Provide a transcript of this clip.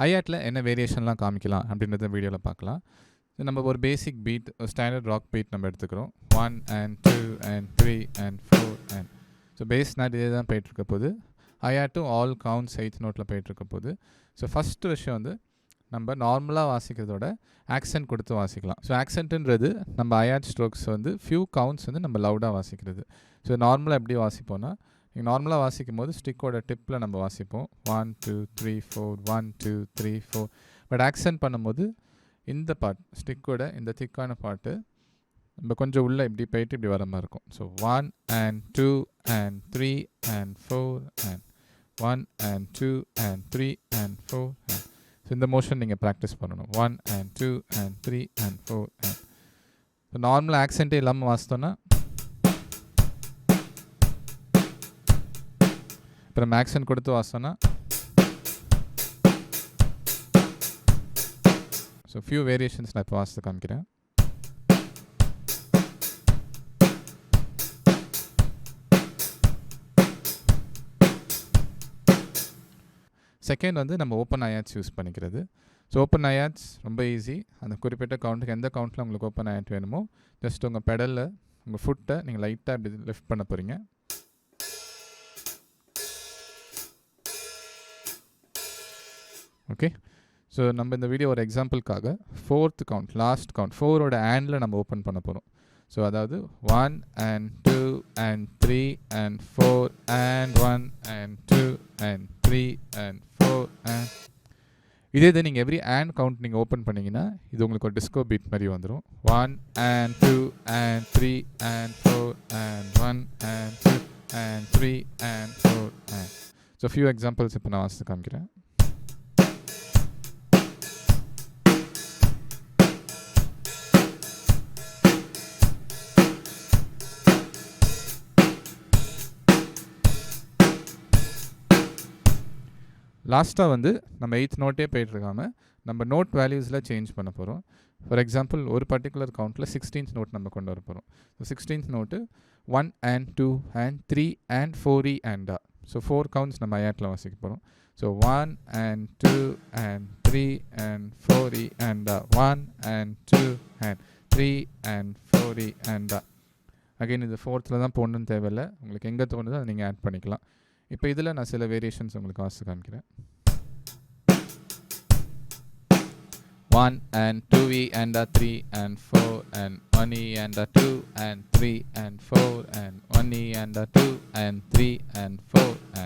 ஐஆட்டில் என்ன வேரியேஷன்லாம் காமிக்கலாம் அப்படின்றத வீடியோவில் பார்க்கலாம். நம்ம ஒரு பேசிக் பீட், ஒரு ஸ்டாண்டர்ட் ராக் பீட் நம்ம எடுத்துக்கிறோம். 1 and 2 and 3 and 4 and so base not இதே தான் போயிட்டுருக்க போது. ஐஆட்டும் ஆல் கவுண்ட்ஸ் 8th நோட்டில் போயிட்டுருக்க போது. ஸோ ஃபஸ்ட்டு விஷயம் வந்து நம்ம நார்மலாக வாசிக்கிறதோட ஆக்சென்ட் கொடுத்து வாசிக்கலாம். ஸோ ஆக்சென்ட்டுன்றது நம்ம ஐஆட் ஸ்ட்ரோக்ஸ் வந்து ஃபியூ கவுண்ட்ஸ் வந்து நம்ம லவுடாக வாசிக்கிறது. ஸோ நார்மலாக எப்படி வாசிப்போம்னா, நீங்கள் நார்மலாக வாசிக்கும் போது ஸ்டிக்கோட டிப்பில் நம்ம வாசிப்போம் 1 2 3 4 1 2 3 4. பட் ஆக்சென்ட் பண்ணும்போது இந்த பார்ட் ஸ்டிக்கோட இந்த திக்கான பார்ட்டு நம்ம கொஞ்சம் உள்ளே இப்படி போயிட்டு இப்படி வர மாதிரி இருக்கும். So 1 and 2 and 3 and 4 and 1 and 2 and 3 and 4 and so இந்த மோஷன் நீங்கள் ப்ராக்டிஸ் பண்ணணும். 1 and 2 and 3 and 4 and so normal ஆக்சென்ட்டே இல்லாமல் வாசித்தோன்னா அப்புறம் ஆக்சென்ட் கொடுத்து வாசித்தோன்னா ஸோ ஃபியூ வேரியேஷன்ஸ் நான் இப்போ வாசித்து காமிக்கிறேன். செகண்ட் வந்து நம்ம ஓப்பன் ஐஆட்ஸ் யூஸ் பண்ணிக்கிறது. ஸோ ஓப்பன் ஐஆட்ஸ் ரொம்ப ஈஸி. அந்த குறிப்பிட்ட கவுண்ட்டுக்கு எந்த கவுண்ட்டில் உங்களுக்கு ஓப்பன் ஐஆட் வேணுமோ ஜஸ்ட் உங்கள் பெடலில் உங்கள் ஃபுட்டை நீங்கள் லைட்டாக இப்படி லிஃப்ட் பண்ண போகிறீங்க. ஓகே, ஸோ நம்ம இந்த வீடியோ ஒரு எக்ஸாம்பிளுக்காக 4th கவுண்ட், லாஸ்ட் கவுண்ட் 4ஓட ஆண்டில் நம்ம ஓப்பன் பண்ண போகிறோம். ஸோ அதாவது 1 and 2 and 3 and 4 and 1 and 2 and 3 and 4 and இதே நீங்கள் எவ்ரி and கவுண்ட் நீங்கள் ஓப்பன் பண்ணிங்கன்னா இது உங்களுக்கு ஒரு டிஸ்கோ பீட் மாதிரி வந்துடும். 1 and 2 and 3 and 4 and 1 and 2 and 3 and 4 and so few examples இப்போ நான் வாசித்து காமிக்கிறேன். லாஸ்ட்டாக வந்து நம்ம 8th நோட்டே போயிட்டுருக்காமல் நம்ம நோட் வேல்யூஸில் சேஞ்ச் பண்ண போகிறோம். ஃபார் எக்ஸாம்பிள் ஒரு பர்டிகுலர் கவுண்ட்டில் 16th நோட் நம்ம கொண்டு வர போகிறோம். So 16th note 1 and 2 and 3 and 4e and a. So 4 counts நம்ம ஐஆட்டில் வாசிக்க போகிறோம். So 1 and 2 and 3 and 4e and a. 1 and 2 and 3 and 4e and a. Again இது 4th தான் போடணுன்னு தேவையில்லை. உங்களுக்கு எங்கே தோணுதோ அதை நீங்கள் ஆட் பண்ணிக்கலாம். இப்போ இதில் நான் சில வேரியேஷன்ஸ் உங்களுக்கு வாசித்து காமிக்கிறேன். 1 and 2e and a 3 and 4 and 1e and a 2 and 3 and 4 and 1e and a 2 and 3 and 4 and